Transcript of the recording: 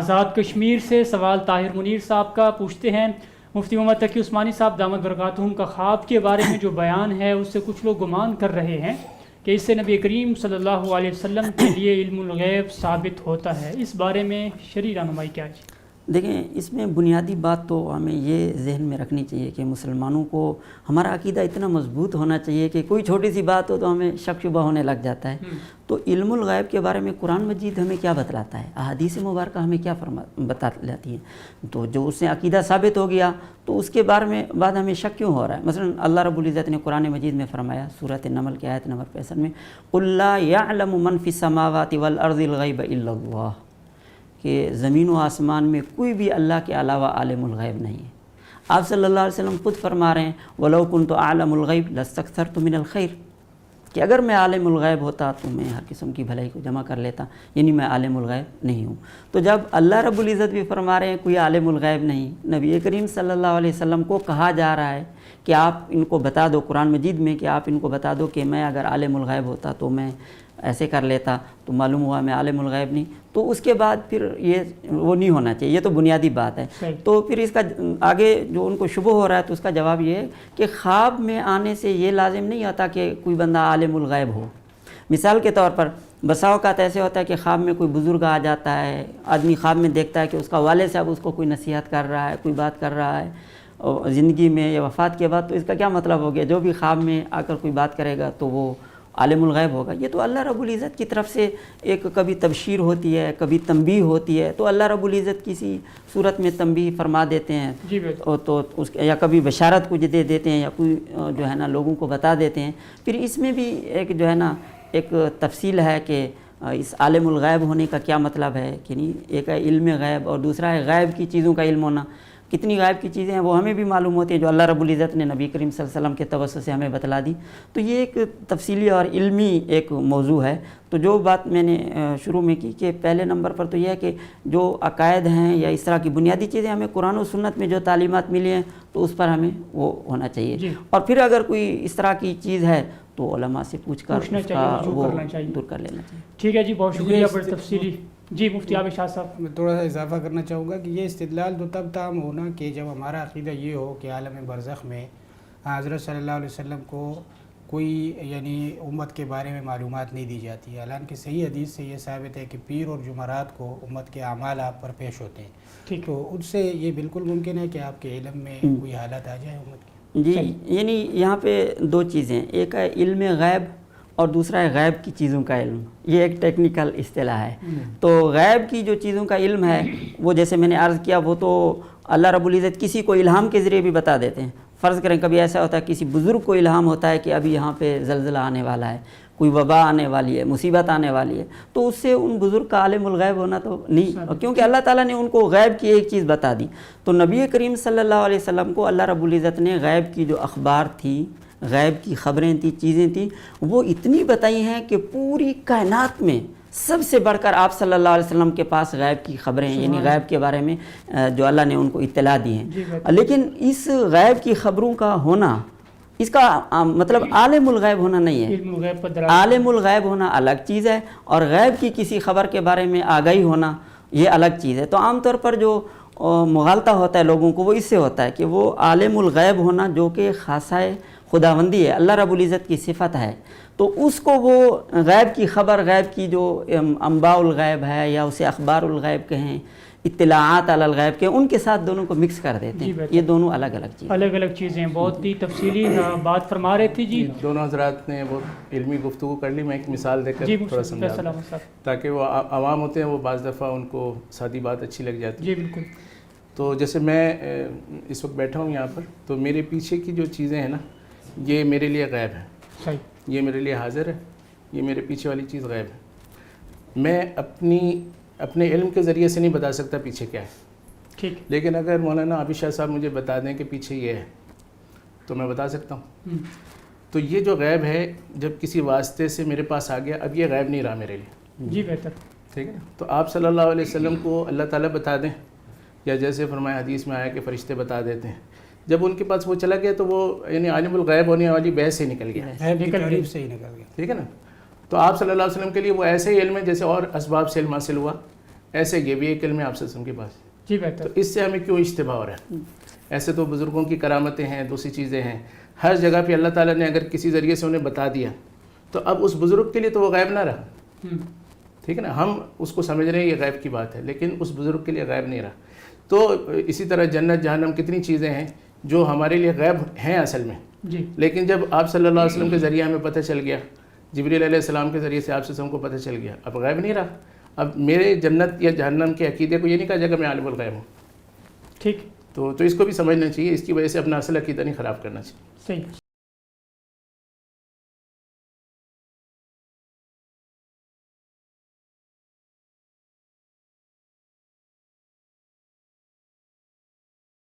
آزاد کشمیر سے سوال طاہر منیر صاحب کا پوچھتے ہیں، مفتی محمد تقی عثمانی صاحب دامت برکاتہم کا خواب کے بارے میں جو بیان ہے اس سے کچھ لوگ گمان کر رہے ہیں کہ اس سے نبی کریم صلی اللہ علیہ وسلم کے لیے علم الغیب ثابت ہوتا ہے، اس بارے میں شرعی رہنمائی کیا ہے؟ دیکھیں، اس میں بنیادی بات تو ہمیں یہ ذہن میں رکھنی چاہیے کہ مسلمانوں کو ہمارا عقیدہ اتنا مضبوط ہونا چاہیے کہ کوئی چھوٹی سی بات ہو تو ہمیں شک شبہ ہونے لگ جاتا ہے۔ تو علم الغیب کے بارے میں قرآن مجید ہمیں کیا بتلاتا ہے، احادیث مبارکہ ہمیں کیا بتلاتی ہیں؟ تو جو اس سے عقیدہ ثابت ہو گیا تو اس کے بارے میں بعد ہمیں شک کیوں ہو رہا ہے؟ مثلا اللہ رب العزت نے قرآن مجید میں فرمایا سورۃ النمل کی آیت نمبر 65 میں، قُل لَا يَعْلَمُ مَنْ فِي السَّمَاوَاتِ وَالْأَرْضِ الْغَيْبَ إِلَّا اللَّهُ، کہ زمین و آسمان میں کوئی بھی اللہ کے علاوہ عالم الغیب نہیں ہے۔ آپ صلی اللہ علیہ وسلم خود فرما رہے ہیں وَلَوْ كُنْتُ أَعْلَمُ الْغَيْبَ لَاسْتَكْثَرْتُ مِنَ الْخَيْرِ، کہ اگر میں عالم الغیب ہوتا تو میں ہر قسم کی بھلائی کو جمع کر لیتا، یعنی میں عالم الغیب نہیں ہوں۔ تو جب اللہ رب العزت بھی فرما رہے ہیں کوئی عالم الغیب نہیں، نبی کریم صلی اللہ علیہ وسلم کو کہا جا رہا ہے کہ آپ ان کو بتا دو قرآن مجید میں کہ آپ ان کو بتا دو کہ میں اگر عالم الغیب ہوتا تو میں ایسے کر لیتا، تو معلوم ہوا میں عالم الغیب نہیں، تو اس کے بعد پھر یہ وہ نہیں ہونا چاہیے، یہ تو بنیادی بات ہے۔ تو پھر اس کا آگے جو ان کو شبہ ہو رہا ہے تو اس کا جواب یہ ہے کہ خواب میں آنے سے یہ لازم نہیں ہوتا کہ کوئی بندہ عالم الغیب ہو۔ مثال کے طور پر بسا اوقات ایسے ہوتا ہے کہ خواب میں کوئی بزرگ آ جاتا ہے، آدمی خواب میں دیکھتا ہے کہ اس کا والد صاحب اس کو کوئی نصیحت کر رہا ہے، کوئی بات کر رہا ہے زندگی میں یا وفات کے بعد، تو اس کا کیا مطلب ہو گیا؟ جو بھی خواب میں آ کر کوئی بات کرے گا تو وہ عالم الغیب ہوگا۔ یہ تو اللہ رب العزت کی طرف سے ایک کبھی تبشیر ہوتی ہے، کبھی تنبیہ ہوتی ہے، تو اللہ رب العزت کسی صورت میں تنبیہ فرما دیتے ہیں تو اس یا کبھی بشارت کچھ دے دیتے ہیں یا کوئی جو ہے نا لوگوں کو بتا دیتے ہیں۔ پھر اس میں بھی ایک جو ہے نا ایک تفصیل ہے کہ اس عالم الغیب ہونے کا کیا مطلب ہے، کہ نہیں، ایک ہے علم غیب اور دوسرا ہے غیب کی چیزوں کا علم ہونا۔ کتنی غائب کی چیزیں ہیں وہ ہمیں بھی معلوم ہوتی ہیں جو اللہ رب العزت نے نبی کریم صلی اللہ علیہ وسلم کے توسط سے ہمیں بتلا دی۔ تو یہ ایک تفصیلی اور علمی ایک موضوع ہے۔ تو جو بات میں نے شروع میں کی کہ پہلے نمبر پر تو یہ ہے کہ جو عقائد ہیں یا اس طرح کی بنیادی چیزیں ہمیں قرآن و سنت میں جو تعلیمات ملی ہیں تو اس پر ہمیں وہ ہونا چاہیے، اور پھر اگر کوئی اس طرح کی چیز ہے تو علماء سے پوچھ کر اس کا وہ دور کر لینا چاہیے۔ ٹھیک ہے جی، بہت شکریہ بڑی تفصیلی۔ جی مفتی عابد شاہ صاحب، میں تھوڑا سا اضافہ کرنا چاہوں گا کہ یہ استدلال تو تب تام ہونا کہ جب ہمارا عقیدہ یہ ہو کہ عالم برزخ میں حضرت صلی اللہ علیہ وسلم کو کوئی یعنی امت کے بارے میں معلومات نہیں دی جاتی ہے، حالانکہ صحیح حدیث سے یہ ثابت ہے کہ پیر اور جمعرات کو امت کے اعمال آپ پر پیش ہوتے ہیں، تو ان سے یہ بالکل ممکن ہے کہ آپ کے علم میں کوئی حالت آ جائے امت کی۔ جی، یعنی یہاں پہ دو چیزیں، ایک ہے علم غیب اور دوسرا ہے غیب کی چیزوں کا علم۔ یہ ایک ٹیکنیکل اصطلاح ہے۔ تو غیب کی جو چیزوں کا علم ہے وہ جیسے میں نے عرض کیا وہ تو اللہ رب العزت کسی کو الہام کے ذریعے بھی بتا دیتے ہیں۔ فرض کریں کبھی ایسا ہوتا ہے کسی بزرگ کو الہام ہوتا ہے کہ ابھی یہاں پہ زلزلہ آنے والا ہے، کوئی وبا آنے والی ہے، مصیبت آنے والی ہے، تو اس سے ان بزرگ کا عالم الغیب ہونا تو نہیں، کیونکہ اللہ تعالیٰ نے ان کو غیب کی ایک چیز بتا دی۔ تو نبی کریم صلی اللہ علیہ وسلم کو اللہ رب العزت نے غیب کی جو اخبار تھی، غیب کی خبریں تھیں، چیزیں تھیں، وہ اتنی بتائی ہیں کہ پوری کائنات میں سب سے بڑھ کر آپ صلی اللہ علیہ وسلم کے پاس غیب کی خبریں ہیں، یعنی غیب کے بارے میں جو اللہ نے ان کو اطلاع دی ہیں۔ لیکن اس غیب کی خبروں کا ہونا، اس کا مطلب عالم الغیب ہونا نہیں ہے۔ عالم الغیب ہونا الگ چیز ہے اور غیب کی کسی خبر کے بارے میں آگاہی ہونا یہ الگ چیز ہے۔ تو عام طور پر جو مغالطہ ہوتا ہے لوگوں کو وہ اس سے ہوتا ہے کہ وہ عالم الغیب ہونا جو کہ خاصہ خداوندی ہے، اللہ رب العزت کی صفت ہے، تو اس کو وہ غیب کی خبر، غیب کی جو انباء الغیب ہے یا اسے اخبار الغیب کہیں، اطلاعات علی الغیب کے، ان کے ساتھ دونوں کو مکس کر دیتے ہیں۔ یہ دونوں الگ الگ چیزیں، الگ الگ چیزیں، بہت ہی تفصیلی بات فرما رہے تھے جی۔ دونوں حضرات نے بہت علمی گفتگو کر لی، میں ایک مثال دے کر تھوڑا سمجھا تاکہ وہ عوام ہوتے ہیں وہ بعض دفعہ ان کو سادی بات اچھی لگ جاتی ہے۔ جی بالکل۔ تو جیسے میں اس وقت بیٹھا ہوں یہاں پر، تو میرے پیچھے کی جو چیزیں ہیں نا یہ میرے لیے غیب ہے، یہ میرے لیے حاضر ہے، یہ میرے پیچھے والی چیز غیب ہے۔ میں اپنے علم کے ذریعے سے نہیں بتا سکتا پیچھے کیا ہے، ٹھیک، لیکن اگر مولانا عابد شاہ صاحب مجھے بتا دیں کہ پیچھے یہ ہے تو میں بتا سکتا ہوں۔ تو یہ جو غیب ہے جب کسی واسطے سے میرے پاس آ گیا، اب یہ غیب نہیں رہا میرے لیے۔ جی بہتر، ٹھیک ہے نا۔ تو آپ صلی اللہ علیہ وسلم کو اللہ تعالیٰ بتا دیں، یا جیسے فرمایا حدیث میں آیا کہ فرشتے بتا دیتے ہیں، جب ان کے پاس وہ چلا گیا تو وہ یعنی عالم الغیب ہونے والی بحث سے نکل گیا، تعریف سے ہی نکل گیا، ٹھیک ہے نا۔ تو آپ صلی اللہ علیہ وسلم کے لیے وہ ایسے ہی علم ہے جیسے اور اسباب سے علم حاصل ہوا، ایسے یہ بھی ایک علم ہے آپ سے کے پاس. جی تو بہتر. اس سے ہمیں کیوں اشتباہ ہو رہا ہے؟ ایسے تو بزرگوں کی کرامتیں ہیں, دوسری چیزیں ہیں, ہر جگہ پہ اللہ تعالیٰ نے اگر کسی ذریعے سے انہیں بتا دیا تو اب اس بزرگ کے لیے تو وہ غیب نہ رہا. ٹھیک ہے نا, ہم اس کو سمجھ رہے ہیں یہ غیب کی بات ہے, لیکن اس بزرگ کے لیے غیب نہیں رہا. تو اسی طرح جنت جہنم کتنی چیزیں ہیں جو ہمارے لیے غیب ہیں اصل میں, جی لیکن جب آپ صلی اللہ علیہ وسلم کے ذریعے ہمیں پتہ چل گیا, جبریل علیہ السلام کے ذریعے سے آپ سے ہم کو پتہ چل گیا, اب غیب نہیں رہا. اب میرے جنت یا جہنم کے عقیدے کو یہ نہیں کہا جائے کہ میں عالم الغیب ہوں. ٹھیک. تو اس کو بھی سمجھنا چاہیے, اس کی وجہ سے اپنا اصل عقیدہ نہیں خراب کرنا چاہیے. صحیح.